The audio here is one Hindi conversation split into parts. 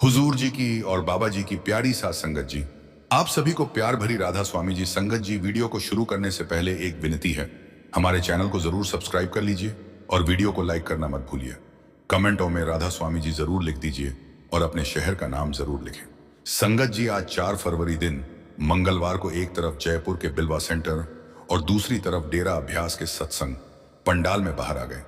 हुजूर जी की और बाबा जी की प्यारी साथ संगत जी, आप सभी को प्यार भरी राधा स्वामी जी संगत जी। वीडियो को शुरू करने से पहले एक विनती है, हमारे चैनल को जरूर सब्सक्राइब कर लीजिए और वीडियो को लाइक करना मत भूलिए। कमेंटों में राधा स्वामी जी जरूर लिख दीजिए और अपने शहर का नाम जरूर लिखें। संगत जी, आज 4 फरवरी दिन मंगलवार को एक तरफ जयपुर के बिलवा सेंटर और दूसरी तरफ डेरा अभ्यास के सत्संग पंडाल में बाहर आ गए।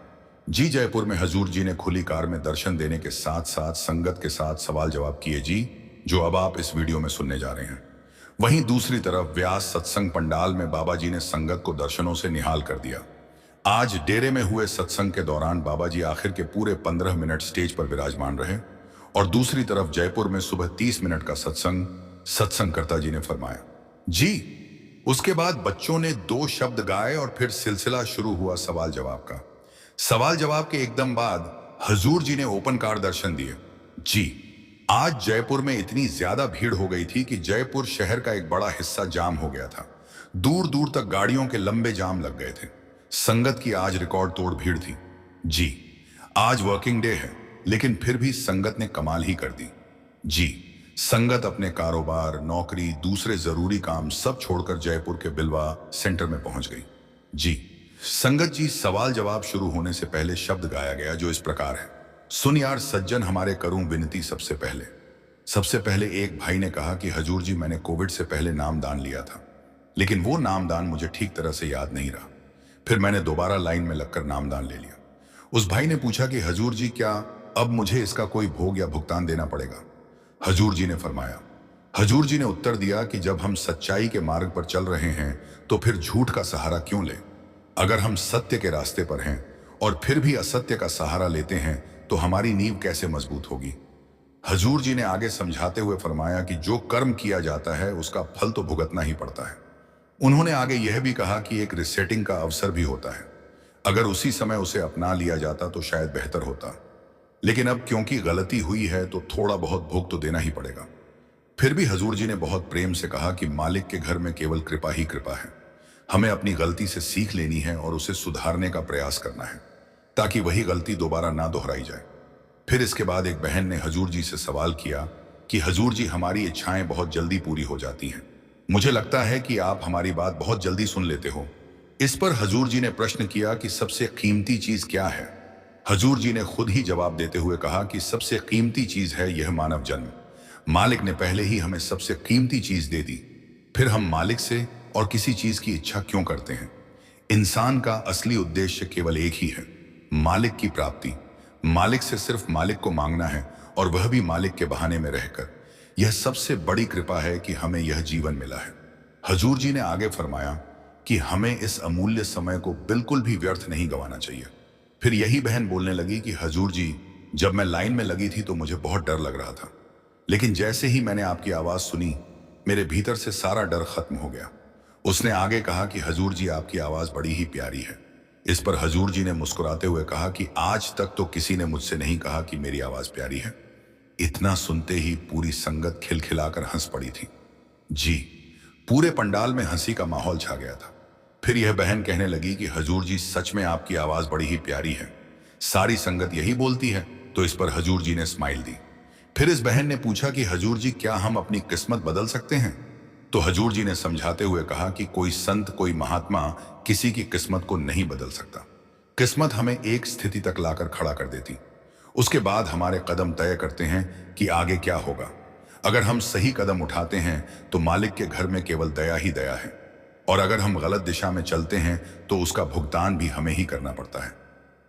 जी, जयपुर में हजूर जी ने खुली कार में दर्शन देने के साथ साथ संगत के साथ सवाल जवाब किए जी, जो अब आप इस वीडियो में सुनने जा रहे हैं। वहीं दूसरी तरफ व्यास सत्संग पंडाल में बाबा जी ने संगत को दर्शनों से निहाल कर दिया। आज डेरे में हुए सत्संग के दौरान बाबा जी आखिर के पूरे 15 मिनट स्टेज पर विराजमान रहे और दूसरी तरफ जयपुर में सुबह 30 मिनट का सत्संगकर्ता जी ने फरमाया जी। उसके बाद बच्चों ने 2 शब्द गाए और फिर सिलसिला शुरू हुआ सवाल जवाब का। सवाल जवाब के एकदम बाद हजूर जी ने ओपन कार दर्शन दिए जी। आज जयपुर में इतनी ज्यादा भीड़ हो गई थी कि जयपुर शहर का एक बड़ा हिस्सा जाम हो गया था। दूर दूर तक गाड़ियों के लंबे जाम लग गए थे। संगत की आज रिकॉर्ड तोड़ भीड़ थी जी। आज वर्किंग डे है, लेकिन फिर भी संगत ने कमाल ही कर दी जी। संगत अपने कारोबार, नौकरी, दूसरे जरूरी काम सब छोड़कर जयपुर के बिलवा सेंटर में पहुंच गई जी। संगत जी, सवाल जवाब शुरू होने से पहले शब्द गाया गया जो इस प्रकार है। सुन यार सज्जन हमारे, करूं विनती सबसे पहले एक भाई ने कहा कि हजूर जी, मैंने कोविड से पहले नामदान लिया था, लेकिन वो नामदान मुझे ठीक तरह से याद नहीं रहा। फिर मैंने दोबारा लाइन में लगकर नामदान ले लिया। उस भाई ने पूछा कि हजूर जी, क्या अब मुझे इसका कोई भोग या भुगतान देना पड़ेगा? हजूर जी ने फरमाया, हजूर जी ने उत्तर दिया कि जब हम सच्चाई के मार्ग पर चल रहे हैं तो फिर झूठ का सहारा क्यों लें? अगर हम सत्य के रास्ते पर हैं और फिर भी असत्य का सहारा लेते हैं तो हमारी नींव कैसे मजबूत होगी? हजूर जी ने आगे समझाते हुए फरमाया कि जो कर्म किया जाता है उसका फल तो भुगतना ही पड़ता है। उन्होंने आगे यह भी कहा कि एक रिसेटिंग का अवसर भी होता है, अगर उसी समय उसे अपना लिया जाता तो शायद बेहतर होता, लेकिन अब क्योंकि गलती हुई है तो थोड़ा बहुत भोग तो देना ही पड़ेगा। फिर भी हजूर जी ने बहुत प्रेम से कहा कि मालिक के घर में केवल कृपा ही कृपा है। हमें अपनी गलती से सीख लेनी है और उसे सुधारने का प्रयास करना है ताकि वही गलती दोबारा ना दोहराई जाए। फिर इसके बाद एक बहन ने हजूर जी से सवाल किया कि हजूर जी, हमारी इच्छाएं बहुत जल्दी पूरी हो जाती हैं, मुझे लगता है कि आप हमारी बात बहुत जल्दी सुन लेते हो। इस पर हजूर जी ने प्रश्न किया कि सबसे कीमती चीज क्या है? हजूर जी ने खुद ही जवाब देते हुए कहा कि सबसे कीमती चीज है यह मानव जन्म। मालिक ने पहले ही हमें सबसे कीमती चीज दे दी, फिर हम मालिक से और किसी चीज की इच्छा क्यों करते हैं? इंसान का असली उद्देश्य केवल एक ही है, मालिक की प्राप्ति। मालिक से सिर्फ मालिक को मांगना है और वह भी मालिक के बहाने में रहकर। यह सबसे बड़ी कृपा है कि हमें यह जीवन मिला है। हजूर जी ने आगे फरमाया कि हमें इस अमूल्य समय को बिल्कुल भी व्यर्थ नहीं गंवाना चाहिए। फिर यही बहन बोलने लगी कि हजूर जी, जब मैं लाइन में लगी थी तो मुझे बहुत डर लग रहा था, लेकिन जैसे ही मैंने आपकी आवाज सुनी मेरे भीतर से सारा डर खत्म हो गया। उसने आगे कहा कि हजूर जी, आपकी आवाज बड़ी ही प्यारी है। इस पर हजूर जी ने मुस्कुराते हुए कहा कि आज तक तो किसी ने मुझसे नहीं कहा कि मेरी आवाज प्यारी है। इतना सुनते ही पूरी संगत खिलखिलाकर हंस पड़ी थी जी। पूरे पंडाल में हंसी का माहौल छा गया था। फिर यह बहन कहने लगी कि हजूर जी, सच में आपकी आवाज बड़ी ही प्यारी है, सारी संगत यही बोलती है। तो इस पर हजूर जी ने स्माइल दी। फिर इस बहन ने पूछा कि हजूर जी, क्या हम अपनी किस्मत बदल सकते हैं? तो हजूर जी ने समझाते हुए कहा कि कोई संत, कोई महात्मा किसी की किस्मत को नहीं बदल सकता। किस्मत हमें एक स्थिति तक लाकर खड़ा कर देती, उसके बाद हमारे कदम तय करते हैं कि आगे क्या होगा। अगर हम सही कदम उठाते हैं तो मालिक के घर में केवल दया ही दया है, और अगर हम गलत दिशा में चलते हैं तो उसका भुगतान भी हमें ही करना पड़ता है।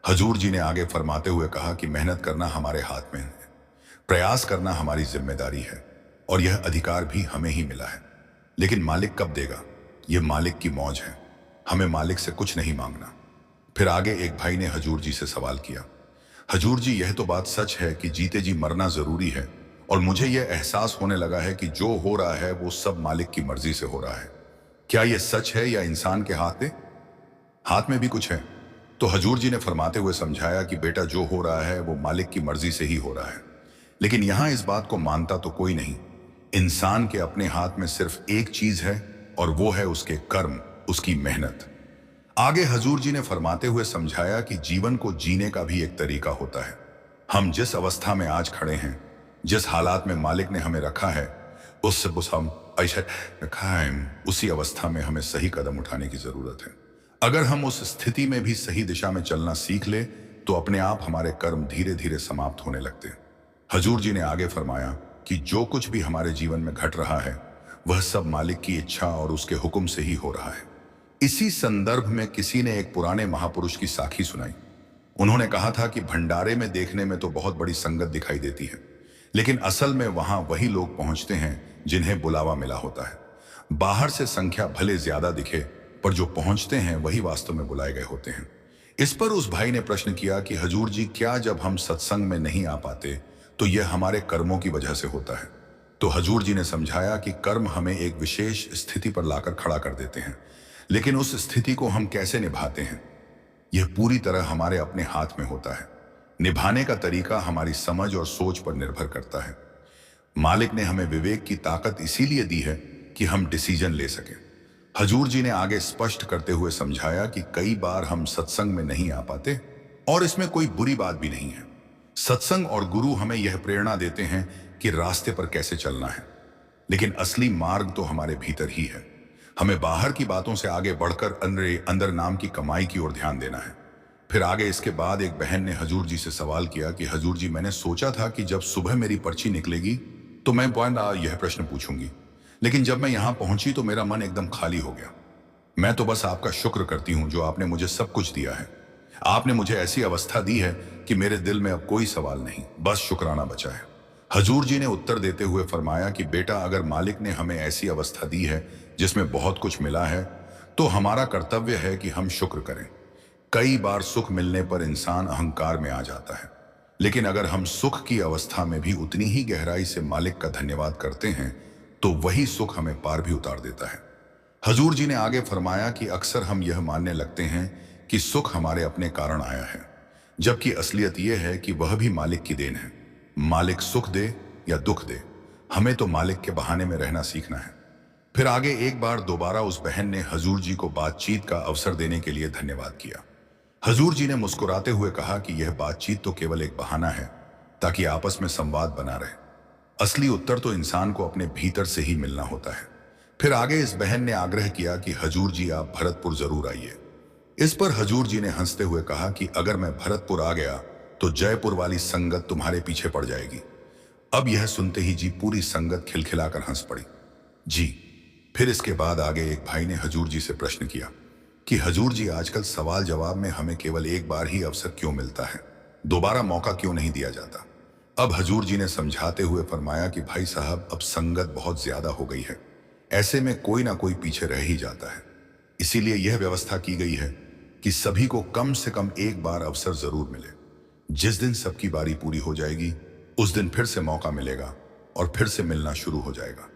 हजूर जी ने आगे फरमाते हुए कहा कि मेहनत करना हमारे हाथ में है, प्रयास करना हमारी जिम्मेदारी है, और यह अधिकार भी हमें ही मिला है। लेकिन मालिक कब देगा? यह मालिक की मौज है, हमें मालिक से कुछ नहीं मांगना। फिर आगे एक भाई ने हजूर जी से सवाल किया, हजूर जी, यह तो बात सच है कि जीते जी मरना जरूरी है, और मुझे यह एहसास होने लगा है कि जो हो रहा है वो सब मालिक की मर्जी से हो रहा है। क्या यह सच है या इंसान के हाथ में भी कुछ है? तो हजूर जी ने फरमाते हुए समझाया कि बेटा, जो हो रहा है वो मालिक की मर्जी से ही हो रहा है, लेकिन यहां इस बात को मानता तो कोई नहीं। इंसान के अपने हाथ में सिर्फ एक चीज है, और वो है उसके कर्म, उसकी मेहनत। आगे हजूर जी ने फरमाते हुए समझाया कि जीवन को जीने का भी एक तरीका होता है। हम जिस अवस्था में आज खड़े हैं जिस हालात में मालिक ने हमें रखा है उससे बस हम ऐसा रखा है, उसी अवस्था में हमें सही कदम उठाने की जरूरत है। अगर हम उस स्थिति में भी सही दिशा में चलना सीख ले तो अपने आप हमारे कर्म धीरे धीरे समाप्त होने लगते हैं। हजूर जी ने आगे फरमाया कि जो कुछ भी हमारे जीवन में घट रहा है वह सब मालिक की इच्छा और उसके हुक्म से ही हो रहा है। इसी संदर्भ में किसी ने एक पुराने महापुरुष की साखी सुनाई। उन्होंने कहा था कि भंडारे में देखने में तो बहुत बड़ी संगत दिखाई देती है, लेकिन असल में वहां वही लोग पहुंचते हैं जिन्हें बुलावा मिला होता है। बाहर से संख्या भले ज्यादा दिखे पर जो पहुंचते हैं वही वास्तव में बुलाए गए होते हैं। इस पर उस भाई ने प्रश्न किया कि हजूर जी, क्या जब हम सत्संग में नहीं आ पाते तो यह हमारे कर्मों की वजह से होता है? तो हजूर जी ने समझाया कि कर्म हमें एक विशेष स्थिति पर लाकर खड़ा कर देते हैं, लेकिन उस स्थिति को हम कैसे निभाते हैं यह पूरी तरह हमारे अपने हाथ में होता है। निभाने का तरीका हमारी समझ और सोच पर निर्भर करता है। मालिक ने हमें विवेक की ताकत इसीलिए दी है कि हम डिसीजन ले सकें। हजूर जी ने आगे स्पष्ट करते हुए समझाया कि कई बार हम सत्संग में नहीं आ पाते और इसमें कोई बुरी बात भी नहीं है। सत्संग और गुरु हमें यह प्रेरणा देते हैं कि रास्ते पर कैसे चलना है, लेकिन असली मार्ग तो हमारे भीतर ही है। हमें बाहर की बातों से आगे बढ़कर अंदर नाम की कमाई की ओर ध्यान देना है। फिर आगे इसके बाद एक बहन ने हजूर जी से सवाल किया कि हजूर जी, मैंने सोचा था कि जब सुबह मेरी पर्ची निकलेगी तो मैं यह प्रश्न पूछूंगी, लेकिन जब मैं यहां पहुंची तो मेरा मन एकदम खाली हो गया। मैं तो बस आपका शुक्र करती हूं जो आपने मुझे सब कुछ दिया है। आपने मुझे ऐसी अवस्था दी है कि मेरे दिल में अब कोई सवाल नहीं, बस शुक्राना बचा है। हजूर जी ने उत्तर देते हुए फरमाया कि बेटा, अगर मालिक ने हमें ऐसी अवस्था दी है जिसमें बहुत कुछ मिला है तो हमारा कर्तव्य है कि हम शुक्र करें। कई बार सुख मिलने पर इंसान अहंकार में आ जाता है, लेकिन अगर हम सुख की अवस्था में भी उतनी ही गहराई से मालिक का धन्यवाद करते हैं तो वही सुख हमें पार भी उतार देता है। हजूर जी ने आगे फरमाया कि अक्सर हम यह मानने लगते हैं कि सुख हमारे अपने कारण आया है, जबकि असलियत यह है कि वह भी मालिक की देन है। मालिक सुख दे या दुख दे, हमें तो मालिक के बहाने में रहना सीखना है। फिर आगे एक बार दोबारा उस बहन ने हजूर जी को बातचीत का अवसर देने के लिए धन्यवाद किया। हजूर जी ने मुस्कुराते हुए कहा कि यह बातचीत तो केवल एक बहाना है ताकि आपस में संवाद बना रहे। असली उत्तर तो इंसान को अपने भीतर से ही मिलना होता है। फिर आगे इस बहन ने आग्रह किया कि हजूर जी, आप भरतपुर जरूर आइए। इस पर हजूर जी ने हंसते हुए कहा कि अगर मैं भरतपुर आ गया तो जयपुर वाली संगत तुम्हारे पीछे पड़ जाएगी। अब यह सुनते ही जी पूरी संगत खिलखिलाकर हंस पड़ी। जी। फिर इसके बाद आगे एक भाई ने हजूर जी से प्रश्न किया कि हजूर जी, आजकल सवाल जवाब में हमें केवल एक बार ही अवसर क्यों मिलता है, दोबारा मौका क्यों नहीं दिया जाता? अब हजूर जी ने समझाते हुए फरमाया कि भाई साहब, अब संगत बहुत ज्यादा हो गई है, ऐसे में कोई ना कोई पीछे रह ही जाता है। इसीलिए यह व्यवस्था की गई है कि सभी को कम से कम एक बार अवसर जरूर मिले। जिस दिन सबकी बारी पूरी हो जाएगी उस दिन फिर से मौका मिलेगा और फिर से मिलना शुरू हो जाएगा।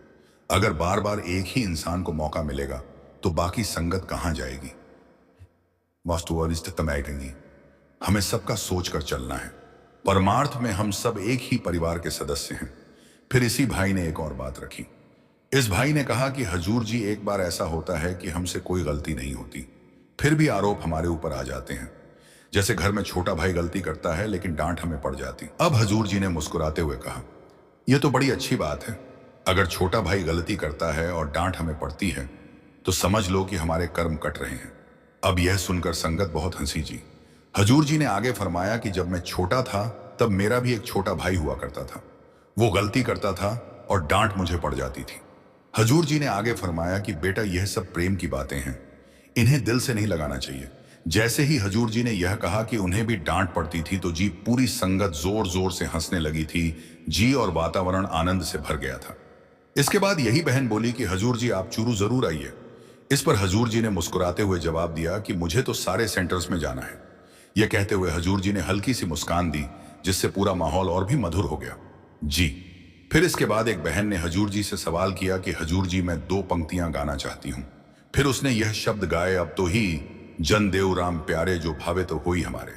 अगर बार बार एक ही इंसान को मौका मिलेगा तो बाकी संगत कहां जाएगी? वास्तुवादी हमें सबका सोचकर चलना है। परमार्थ में हम सब एक ही परिवार के सदस्य हैं। फिर इसी भाई ने एक और बात रखी। इस भाई ने कहा कि हजूर जी, एक बार ऐसा होता है कि हमसे कोई गलती नहीं होती, फिर भी आरोप हमारे ऊपर आ जाते हैं। जैसे घर में छोटा भाई गलती करता है लेकिन डांट हमें पड़ जाती। अब हजूर जी ने मुस्कुराते हुए कहा, यह तो बड़ी अच्छी बात है। अगर छोटा भाई गलती करता है और डांट हमें पड़ती है तो समझ लो कि हमारे कर्म कट रहे हैं। अब यह सुनकर संगत बहुत हंसी जी। हजूर जी ने आगे फरमाया कि जब मैं छोटा था तब मेरा भी एक छोटा भाई हुआ करता था। वो गलती करता था और डांट मुझे पड़ जाती थी। हजूर जी ने आगे फरमाया कि बेटा, यह सब प्रेम की बातें हैं, इन्हें दिल से नहीं लगाना चाहिए। जैसे ही हजूर जी ने यह कहा कि उन्हें भी डांट पड़ती थी तो जी पूरी संगत जोर जोर से हंसने लगी थी जी, और वातावरण आनंद से भर गया था। इसके बाद यही बहन बोली कि हजूर जी, आप चूरू जरूर आइए। इस पर हजूर जी ने मुस्कुराते हुए जवाब दिया कि मुझे तो सारे सेंटर्स में जाना है। यह कहते हुए हजूर जी ने हल्की सी मुस्कान दी जिससे पूरा माहौल और भी मधुर हो गया। जी। फिर इसके बाद एक बहन ने हजूर जी से सवाल किया कि हजूर जी, मैं 2 पंक्तियां गाना चाहती हूं। फिर उसने यह शब्द गाए, अब तो ही जन देव राम प्यारे, जो भावे तो होई हमारे।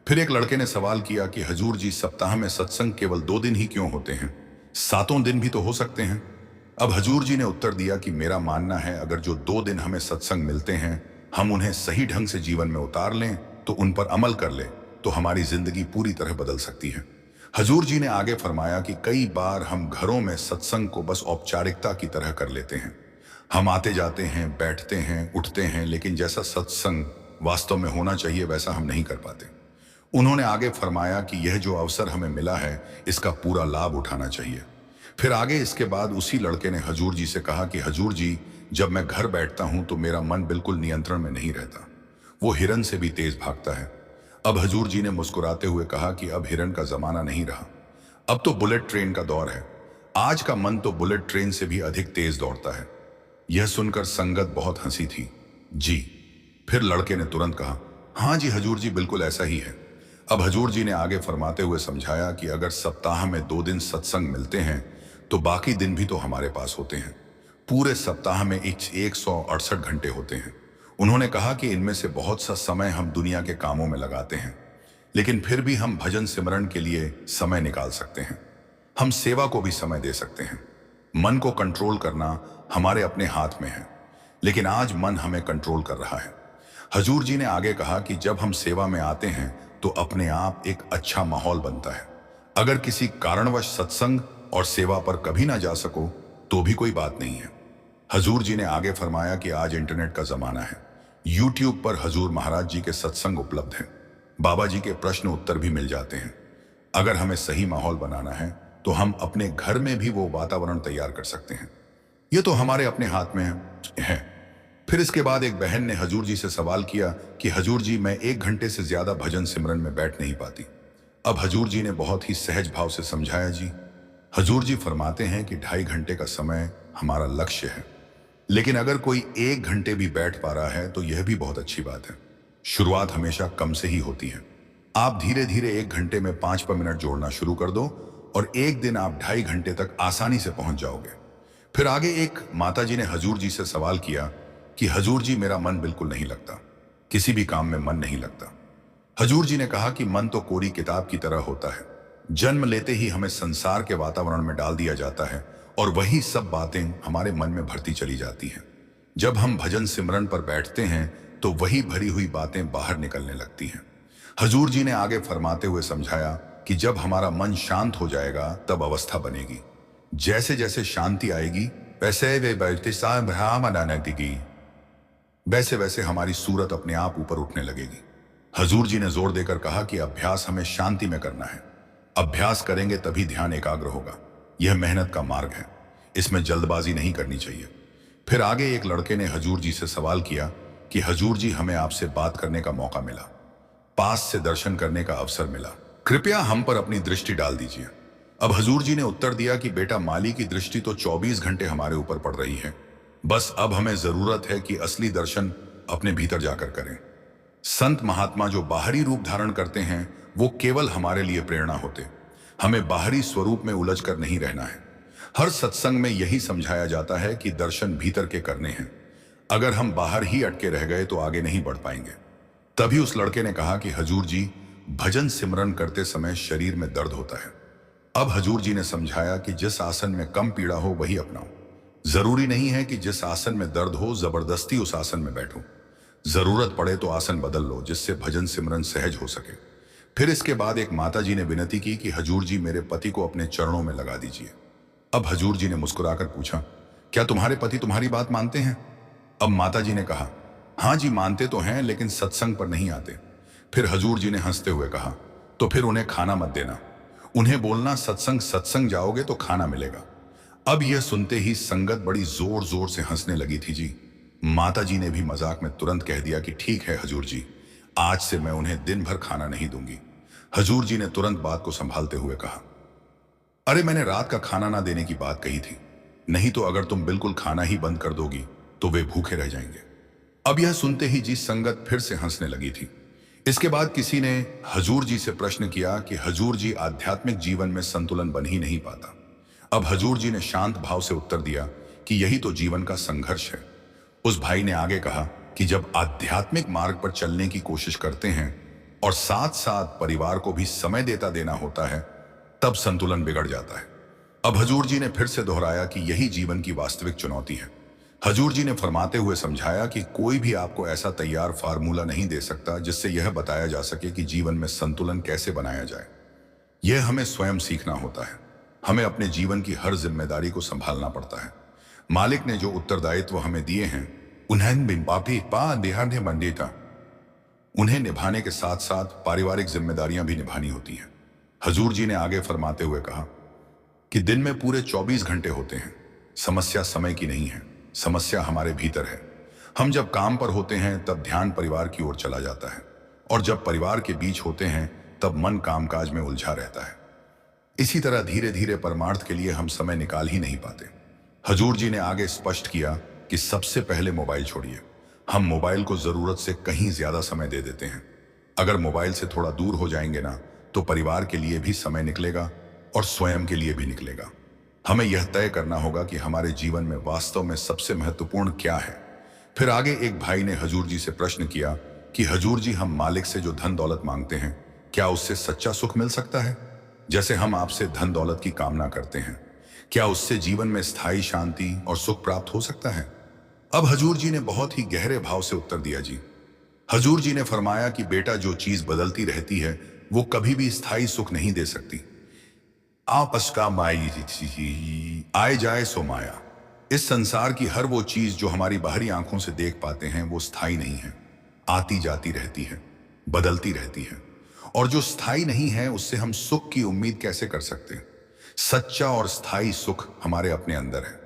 फिर एक लड़के ने सवाल किया कि हजूर जी, सप्ताह में सत्संग केवल 2 दिन ही क्यों होते हैं, 7 दिन भी तो हो सकते हैं। अब हजूर जी ने उत्तर दिया कि मेरा मानना है अगर जो 2 दिन हमें सत्संग मिलते हैं हम उन्हें सही ढंग से जीवन में उतार लें तो उन पर अमल कर लें तो हमारी जिंदगी पूरी तरह बदल सकती है। हजूर जी ने आगे फरमाया कि कई बार हम घरों में सत्संग को बस औपचारिकता की तरह कर लेते हैं। हम आते जाते हैं, बैठते हैं, उठते हैं, लेकिन जैसा सत्संग वास्तव में होना चाहिए वैसा हम नहीं कर पाते। उन्होंने आगे फरमाया कि यह जो अवसर हमें मिला है इसका पूरा लाभ उठाना चाहिए। फिर आगे इसके बाद उसी लड़के ने हजूर जी से कहा कि हजूर जी, जब मैं घर बैठता हूं तो मेरा मन बिल्कुल नियंत्रण में नहीं रहता, वो हिरन से भी तेज भागता है। अब हजूर जी ने मुस्कुराते हुए कहा कि अब हिरन का जमाना नहीं रहा, अब तो बुलेट ट्रेन का दौर है। आज का मन तो बुलेट ट्रेन से भी अधिक तेज दौड़ता है। यह सुनकर संगत बहुत हंसी थी। जी। फिर लड़के ने तुरंत कहा, हाँ जी हजूर जी, बिल्कुल ऐसा ही है। अब हजूर जी ने आगे फरमाते हुए समझाया कि अगर सप्ताह में 2 दिन सत्संग मिलते हैं तो बाकी दिन भी तो हमारे पास होते हैं। पूरे सप्ताह में 168 घंटे होते हैं। उन्होंने कहा कि इनमें से बहुत सा समय हम दुनिया के कामों में लगाते हैं, लेकिन फिर भी हम भजन सिमरन के लिए समय निकाल सकते हैं। हम सेवा को भी समय दे सकते हैं। मन को कंट्रोल करना हमारे अपने हाथ में है, लेकिन आज मन हमें कंट्रोल कर रहा है। हजूर जी ने आगे कहा कि जब हम सेवा में आते हैं तो अपने आप एक अच्छा माहौल बनता है। अगर किसी कारणवश सत्संग और सेवा पर कभी ना जा सको तो भी कोई बात नहीं है। हजूर जी ने आगे फरमाया कि आज इंटरनेट का जमाना है। यूट्यूब पर हजूर महाराज जी के सत्संग उपलब्ध हैं। बाबा जी के प्रश्न उत्तर भी मिल जाते हैं। अगर हमें सही माहौल बनाना है तो हम अपने घर में भी वो वातावरण तैयार कर सकते हैं। ये तो हमारे अपने हाथ में है। फिर इसके बाद एक बहन ने हजूर जी से सवाल किया कि हजूर जी, मैं 1 घंटे से ज्यादा भजन सिमरन में बैठ नहीं पाती। अब हजूर जी ने बहुत ही सहज भाव से समझाया, जी हजूर जी फरमाते हैं कि 2.5 घंटे का समय हमारा लक्ष्य है, लेकिन अगर कोई 1 घंटे भी बैठ पा रहा है तो यह भी बहुत अच्छी बात है। शुरुआत हमेशा कम से ही होती है। आप धीरे धीरे 1 घंटे में 5 मिनट जोड़ना शुरू कर दो और एक दिन आप 2.5 घंटे तक आसानी से पहुंच जाओगे। फिर आगे एक माताजी ने हजूर जी से सवाल किया कि हजूर जी, मेरा मन बिल्कुल नहीं लगता, किसी भी काम में मन नहीं लगता। हजूर जी ने कहा कि मन तो कोरी किताब की तरह होता है। जन्म लेते ही हमें संसार के वातावरण में डाल दिया जाता है और वही सब बातें हमारे मन में भरती चली जाती हैं। जब हम भजन सिमरन पर बैठते हैं तो वही भरी हुई बातें बाहर निकलने लगती हैं। हजूर जी ने आगे फरमाते हुए समझाया कि जब हमारा मन शांत हो जाएगा तब अवस्था बनेगी। जैसे जैसे शांति आएगी वैसे वैसे वैसे हमारी सूरत अपने आप ऊपर उठने लगेगी। हजूर जी ने जोर देकर कहा कि अभ्यास हमें शांति में करना है। अभ्यास करेंगे तभी ध्यान एकाग्र होगा। यह मेहनत का मार्ग है, इसमें जल्दबाजी नहीं करनी चाहिए। फिर आगे एक लड़के ने हजूर जी से सवाल किया कि हजूर जी, हमें आपसे बात करने का मौका मिला, पास से दर्शन करने का अवसर मिला, कृपया हम पर अपनी दृष्टि डाल दीजिए। अब हजूर जी ने उत्तर दिया कि बेटा, माली की दृष्टि तो 24 घंटे हमारे ऊपर पड़ रही है, बस अब हमें जरूरत है कि असली दर्शन अपने भीतर जाकर करें। संत महात्मा जो बाहरी रूप धारण करते हैं वो केवल हमारे लिए प्रेरणा होते। हमें बाहरी स्वरूप में उलझकर नहीं रहना है। हर सत्संग में यही समझाया जाता है कि दर्शन भीतर के करने हैं। अगर हम बाहर ही अटके रह गए तो आगे नहीं बढ़ पाएंगे। तभी उस लड़के ने कहा कि हजूर जी, भजन सिमरन करते समय शरीर में दर्द होता है। अब हजूर जी ने समझाया कि जिस आसन में कम पीड़ा हो वही अपनाओ। जरूरी नहीं है कि जिस आसन में दर्द हो जबरदस्ती उस आसन में बैठो। जरूरत पड़े तो आसन बदल लो जिससे भजन सिमरन सहज हो सके। फिर इसके बाद एक माता जी ने विनती की कि हजूर जी, मेरे पति को अपने चरणों में लगा दीजिए। अब हजूर जी ने मुस्कुराकर पूछा, क्या तुम्हारे पति तुम्हारी बात मानते हैं? अब माता जी ने कहा, हाँ जी, मानते तो हैं, लेकिन सत्संग पर नहीं आते। फिर हजूर जी ने हंसते हुए कहा, तो फिर उन्हें खाना मत देना। उन्हें बोलना, सत्संग जाओगे तो खाना मिलेगा। अब यह सुनते ही संगत बड़ी जोर जोर से हंसने लगी थी। जी माता जी ने भी मजाक में तुरंत कह दिया कि ठीक है हजूर जी, आज से मैं उन्हें दिन भर खाना नहीं दूंगी। हजूर जी ने तुरंत बात को संभालते हुए कहा, अरे मैंने रात का खाना ना देने की बात कही थी, नहीं तो अगर तुम बिल्कुल खाना ही बंद कर दोगी तो वे भूखे रह जाएंगे। अब यह सुनते ही जी संगत फिर से हंसने लगी थी। इसके बाद किसी ने हजूर जी से प्रश्न किया कि हजूर जी, आध्यात्मिक जीवन में संतुलन बन ही नहीं पाता। अब हजूर जी ने शांत भाव से उत्तर दिया कि यही तो जीवन का संघर्ष है। उस भाई ने आगे कहा कि जब आध्यात्मिक मार्ग पर चलने की कोशिश करते हैं और साथ साथ परिवार को भी समय देना होता है, तब संतुलन बिगड़ जाता है। अब हजूर जी ने फिर से दोहराया कि यही जीवन की वास्तविक चुनौती है। हजूर जी ने फरमाते हुए समझाया कि कोई भी आपको ऐसा तैयार फार्मूला नहीं दे सकता जिससे यह बताया जा सके कि जीवन में संतुलन कैसे बनाया जाए। यह हमें स्वयं सीखना होता है। हमें अपने जीवन की हर जिम्मेदारी को संभालना पड़ता है। मालिक ने जो उत्तरदायित्व हमें दिए हैं उन्हें निभाने के साथ साथ पारिवारिक जिम्मेदारियां भी निभानी होती हैं। हजूर जी ने आगे फरमाते हुए कहा कि दिन में पूरे 24 घंटे होते हैं। समस्या समय की नहीं है, समस्या हमारे भीतर है। हम जब काम पर होते हैं तब ध्यान परिवार की ओर चला जाता है, और जब परिवार के बीच होते हैं तब मन कामकाज में उलझा रहता है। इसी तरह धीरे धीरे परमार्थ के लिए हम समय निकाल ही नहीं पाते। हजूर जी ने आगे स्पष्ट किया कि सबसे पहले मोबाइल छोड़िए। हम मोबाइल को जरूरत से कहीं ज्यादा समय दे देते हैं। अगर मोबाइल से थोड़ा दूर हो जाएंगे ना, तो परिवार के लिए भी समय निकलेगा और स्वयं के लिए भी निकलेगा। हमें यह तय करना होगा कि हमारे जीवन में वास्तव में सबसे महत्वपूर्ण क्या है। फिर आगे एक भाई ने हजूर जी से प्रश्न किया कि हजूर जी, हम मालिक से जो धन दौलत मांगते हैं, क्या उससे सच्चा सुख मिल सकता है? जैसे हम आपसे धन दौलत की कामना करते हैं, क्या उससे जीवन में स्थायी शांति और सुख प्राप्त हो सकता है? अब हजूर जी ने बहुत ही गहरे भाव से उत्तर दिया जी। हजूर जी ने फरमाया कि बेटा, जो चीज बदलती रहती है वो कभी भी स्थायी सुख नहीं दे सकती। आपस का माई आए जाए सो माया। इस संसार की हर वो चीज जो हमारी बाहरी आंखों से देख पाते हैं वो स्थायी नहीं है, आती जाती रहती है, बदलती रहती है। और जो स्थायी नहीं है उससे हम सुख की उम्मीद कैसे कर सकते हैं? सच्चा और स्थायी सुख हमारे अपने अंदर है।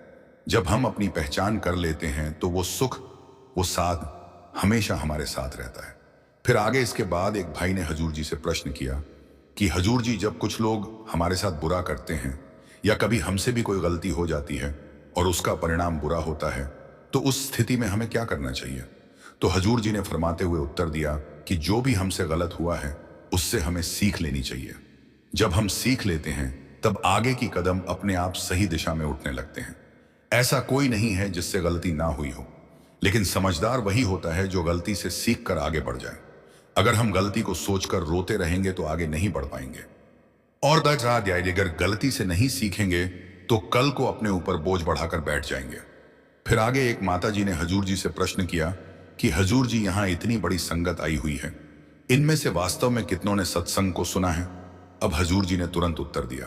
जब हम अपनी पहचान कर लेते हैं तो वो सुख, वो साथ हमेशा हमारे साथ रहता है। फिर आगे इसके बाद एक भाई ने हजूर जी से प्रश्न किया कि हजूर जी, जब कुछ लोग हमारे साथ बुरा करते हैं या कभी हमसे भी कोई गलती हो जाती है और उसका परिणाम बुरा होता है, तो उस स्थिति में हमें क्या करना चाहिए? तो हजूर जी ने फरमाते हुए उत्तर दिया कि जो भी हमसे गलत हुआ है उससे हमें सीख लेनी चाहिए। जब हम सीख लेते हैं तब आगे की कदम अपने आप सही दिशा में उठने लगते हैं। ऐसा कोई नहीं है जिससे गलती ना हुई हो, लेकिन समझदार वही होता है जो गलती से सीख कर आगे बढ़ जाए। अगर हम गलती को सोचकर रोते रहेंगे तो आगे नहीं बढ़ पाएंगे। और अगर गलती से नहीं सीखेंगे तो कल को अपने ऊपर बोझ बढ़ाकर बैठ जाएंगे। फिर आगे एक माता जी ने हजूर जी से प्रश्न किया कि हजूर जी, यहां इतनी बड़ी संगत आई हुई है, इनमें से वास्तव में कितनों ने सत्संग को सुना है? अब हजूर जी ने तुरंत उत्तर दिया,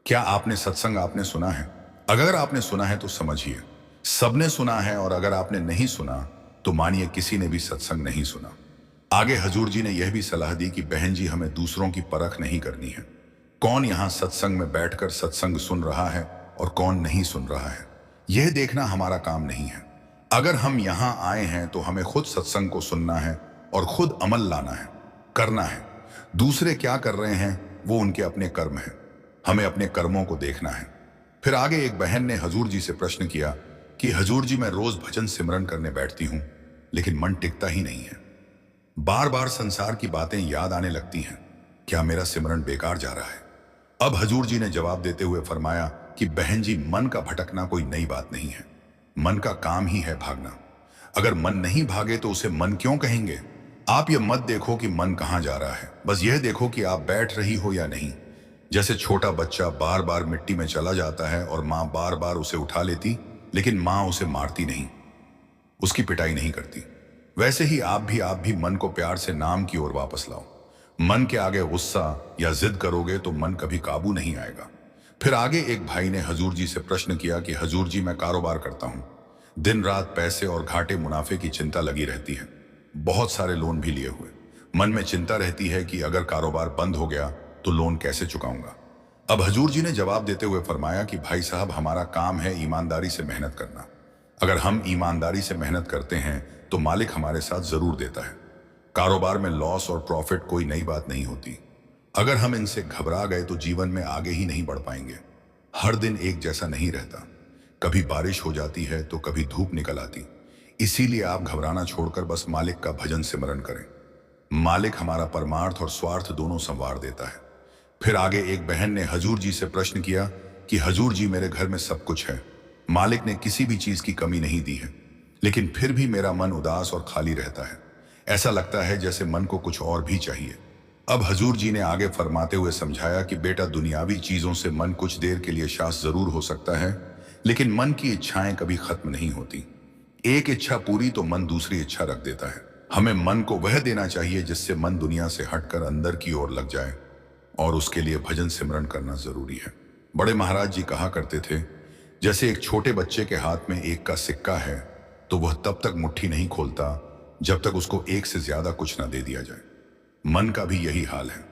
क्या आपने सत्संग आपने सुना है? अगर आपने सुना है तो समझिए सबने सुना है, और अगर आपने नहीं सुना तो मानिए किसी ने भी सत्संग नहीं सुना। आगे हजूर जी ने यह भी सलाह दी कि बहन जी, हमें दूसरों की परख नहीं करनी है। कौन यहां सत्संग में बैठकर सत्संग सुन रहा है और कौन नहीं सुन रहा है, यह देखना हमारा काम नहीं है। अगर हम यहां आए हैं तो हमें खुद सत्संग को सुनना है और खुद अमल लाना है, करना है। दूसरे क्या कर रहे हैं वो उनके अपने कर्म हैं, हमें अपने कर्मों को देखना है। फिर आगे एक बहन ने हजूर जी से प्रश्न किया कि हजूर जी, मैं रोज भजन सिमरन करने बैठती हूं लेकिन मन टिकता ही नहीं है। बार बार संसार की बातें याद आने लगती हैं, क्या मेरा सिमरन बेकार जा रहा है? अब हजूर जी ने जवाब देते हुए फरमाया कि बहन जी, मन का भटकना कोई नई बात नहीं है। मन का काम ही है भागना। अगर मन नहीं भागे तो उसे मन क्यों कहेंगे? आप ये मत देखो कि मन कहां जा रहा है, बस यह देखो कि आप बैठ रही हो या नहीं। जैसे छोटा बच्चा बार बार मिट्टी में चला जाता है और माँ बार बार उसे उठा लेती, लेकिन माँ उसे मारती नहीं, उसकी पिटाई नहीं करती। वैसे ही आप भी मन को प्यार से नाम की ओर वापस लाओ। मन के आगे गुस्सा या जिद करोगे तो मन कभी काबू नहीं आएगा। फिर आगे एक भाई ने हजूर जी से प्रश्न किया कि हजूर जी, मैं कारोबार करता हूं, दिन रात पैसे और घाटे मुनाफे की चिंता लगी रहती है, बहुत सारे लोन भी लिए हुए। मन में चिंता रहती है कि अगर कारोबार बंद हो गया तो लोन कैसे चुकाऊंगा। अब हजूर जी ने जवाब देते हुए फरमाया कि भाई साहब, हमारा काम है ईमानदारी से मेहनत करना। अगर हम ईमानदारी से मेहनत करते हैं तो मालिक हमारे साथ जरूर देता है। कारोबार में लॉस और प्रॉफिट कोई नई बात नहीं होती। अगर हम इनसे घबरा गए तो जीवन में आगे ही नहीं बढ़ पाएंगे। हर दिन एक जैसा नहीं रहता, कभी बारिश हो जाती है तो कभी धूप निकल आती। इसीलिए आप घबराना छोड़कर बस मालिक का भजन सिमरन करें। मालिक हमारा परमार्थ और स्वार्थ दोनों संवार देता है। फिर आगे एक बहन ने हजूर जी से प्रश्न किया कि हजूर जी, मेरे घर में सब कुछ है, मालिक ने किसी भी चीज की कमी नहीं दी है, लेकिन फिर भी मेरा मन उदास और खाली रहता है। ऐसा लगता है जैसे मन को कुछ और भी चाहिए। अब हजूर जी ने आगे फरमाते हुए समझाया कि बेटा, दुनियावी चीजों से मन कुछ देर के लिए शांत जरूर हो सकता है, लेकिन मन की इच्छाएं कभी खत्म नहीं होती। एक इच्छा पूरी तो मन दूसरी इच्छा रख देता है। हमें मन को वह देना चाहिए जिससे मन दुनिया से हटकर अंदर की ओर लग जाए। और उसके लिए भजन सिमरन करना जरूरी है। बड़े महाराज जी कहा करते थे, जैसे एक छोटे बच्चे के हाथ में एक का सिक्का है तो वह तब तक मुट्ठी नहीं खोलता जब तक उसको एक से ज्यादा कुछ ना दे दिया जाए। मन का भी यही हाल है।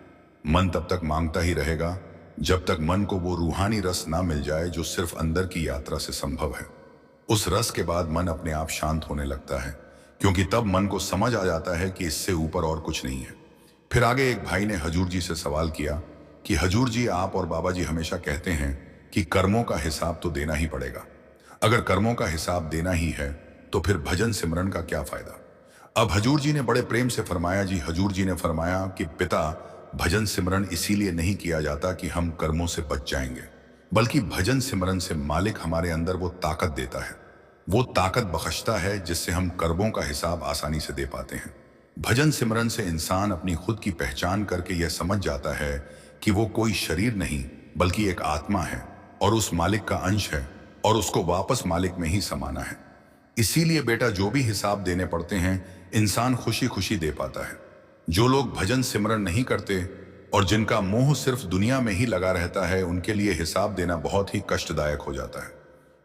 मन तब तक मांगता ही रहेगा जब तक मन को वो रूहानी रस ना मिल जाए जो सिर्फ अंदर की यात्रा से संभव है। उस रस के बाद मन अपने आप शांत होने लगता है, क्योंकि तब मन को समझ आ जाता है कि इससे ऊपर और कुछ नहीं है। फिर आगे एक भाई ने हजूर जी से सवाल किया कि हजूर जी, आप और बाबा जी हमेशा कहते हैं कि कर्मों का हिसाब तो देना ही पड़ेगा। अगर कर्मों का हिसाब देना ही है तो फिर भजन सिमरन का क्या फायदा। अब हजूर जी ने बड़े प्रेम से फरमाया, जी हजूर जी ने फरमाया कि पिता, भजन सिमरन इसीलिए नहीं किया जाता कि हम कर्मों से बच जाएंगे, बल्कि भजन सिमरन से मालिक हमारे अंदर वो ताकत देता है, वो ताकत बख्शता है जिससे हम कर्मों का हिसाब आसानी से दे पाते हैं। भजन सिमरन से इंसान अपनी खुद की पहचान करके यह समझ जाता है कि वो कोई शरीर नहीं बल्कि एक आत्मा है और उस मालिक का अंश है और उसको वापस मालिक में ही समाना है। इसीलिए बेटा, जो भी हिसाब देने पड़ते हैं इंसान खुशी खुशी दे पाता है। जो लोग भजन सिमरन नहीं करते और जिनका मोह सिर्फ दुनिया में ही लगा रहता है, उनके लिए हिसाब देना बहुत ही कष्टदायक हो जाता है।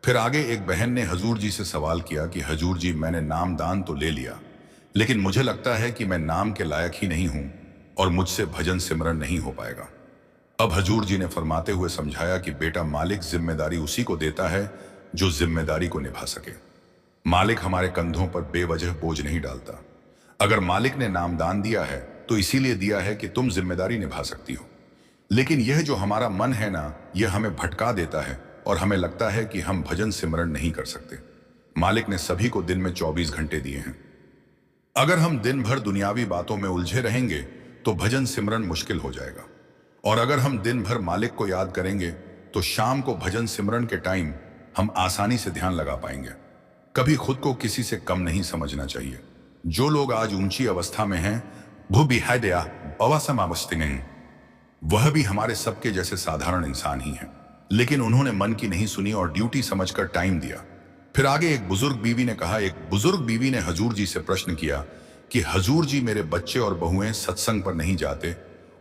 फिर आगे एक बहन ने हजूर जी से सवाल किया कि हजूर जी, मैंने नाम दान तो ले लिया, लेकिन मुझे लगता है कि मैं नाम के लायक ही नहीं हूं और मुझसे भजन सिमरन नहीं हो पाएगा। अब हजूर जी ने फरमाते हुए समझाया कि बेटा, मालिक जिम्मेदारी उसी को देता है जो जिम्मेदारी को निभा सके। मालिक हमारे कंधों पर बेवजह बोझ नहीं डालता। अगर मालिक ने नामदान दिया है तो इसीलिए दिया है कि तुम जिम्मेदारी निभा सकती हो, लेकिन यह जो हमारा मन है ना, यह हमें भटका देता है और हमें लगता है कि हम भजन सिमरन नहीं कर सकते। मालिक ने सभी को दिन में 24 घंटे दिए हैं। अगर हम दिन भर दुनियावी बातों में उलझे रहेंगे तो भजन सिमरन मुश्किल हो जाएगा, और अगर हम दिन भर मालिक को याद करेंगे तो शाम को भजन सिमरन के टाइम हम आसानी से ध्यान लगा पाएंगे। कभी खुद को किसी से कम नहीं समझना चाहिए। जो लोग आज ऊंची अवस्था में हैं, वो भी है दया अवासमावस्थी नहीं, वह भी हमारे सबके जैसे साधारण इंसान ही हैं, लेकिन उन्होंने मन की नहीं सुनी और ड्यूटी समझकर टाइम दिया। फिर आगे एक बुजुर्ग बीवी ने हजूर जी से प्रश्न किया कि हजूर जी, मेरे बच्चे और बहुएं सत्संग पर नहीं जाते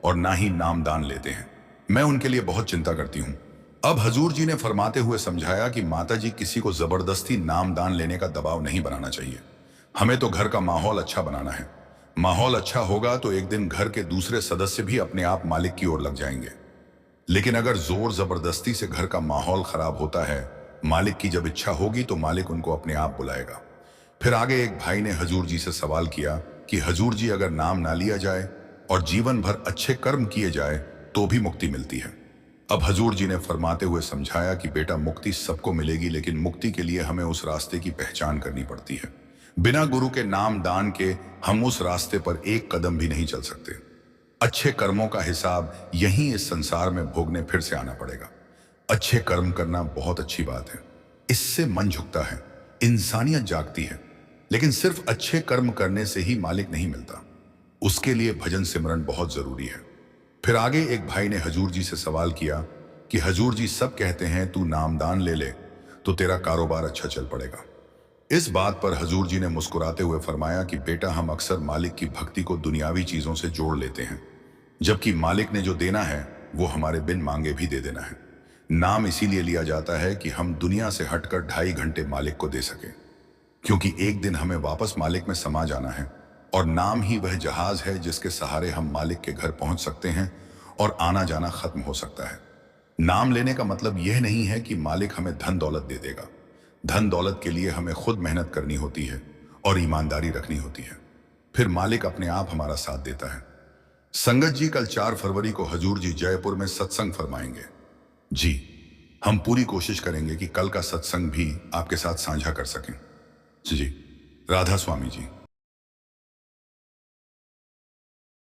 और ना ही नामदान लेते हैं, मैं उनके लिए बहुत चिंता करती हूँ। अब हजूर जी ने फरमाते हुए समझाया कि माता जी, किसी को जबरदस्ती नामदान लेने का दबाव नहीं बनाना चाहिए। हमें तो घर का माहौल अच्छा बनाना है। माहौल अच्छा होगा तो एक दिन घर के दूसरे सदस्य भी अपने आप मालिक की ओर लग जाएंगे। लेकिन अगर जोर जबरदस्ती से घर का माहौल खराब होता है, मालिक की जब इच्छा होगी तो मालिक उनको अपने आप बुलाएगा। फिर आगे एक भाई ने हजूर जी से सवाल किया कि हजूर जी, अगर नाम ना लिया जाए और जीवन भर अच्छे कर्म किए जाए तो भी मुक्ति मिलती है। अब हजूर जी ने फरमाते हुए समझाया कि बेटा, मुक्ति सबको मिलेगी, लेकिन मुक्ति के लिए हमें उस रास्ते की पहचान करनी पड़ती है। बिना गुरु के नाम दान के हम उस रास्ते पर एक कदम भी नहीं चल सकते। अच्छे कर्मों का हिसाब यहीं इस संसार में भोगने फिर से आना पड़ेगा। अच्छे कर्म करना बहुत अच्छी बात है, इससे मन झुकता है, इंसानियत जागती है, लेकिन सिर्फ अच्छे कर्म करने से ही मालिक नहीं मिलता, उसके लिए भजन सिमरन बहुत जरूरी है। फिर आगे एक भाई ने हजूर जी से सवाल किया कि हजूर जी, सब कहते हैं तू नामदान ले ले तो तेरा कारोबार अच्छा चल पड़ेगा। इस बात पर हजूर जी ने मुस्कुराते हुए फरमाया कि बेटा, हम अक्सर मालिक की भक्ति को दुनियावी चीजों से जोड़ लेते हैं, जबकि मालिक ने जो देना है वो हमारे बिन मांगे भी दे देना है। नाम इसीलिए लिया जाता है कि हम दुनिया से हटकर 2.5 घंटे मालिक को दे सकें, क्योंकि एक दिन हमें वापस मालिक में समा जाना है, और नाम ही वह जहाज है जिसके सहारे हम मालिक के घर पहुंच सकते हैं और आना जाना खत्म हो सकता है। नाम लेने का मतलब यह नहीं है कि मालिक हमें धन दौलत दे देगा। धन दौलत के लिए हमें खुद मेहनत करनी होती है और ईमानदारी रखनी होती है, फिर मालिक अपने आप हमारा साथ देता है। संगत जी, कल 4 फरवरी को हजूर जी जयपुर में सत्संग फरमाएंगे। जी, हम पूरी कोशिश करेंगे कि कल का सत्संग भी आपके साथ साझा कर सकें। जी, राधा स्वामी जी।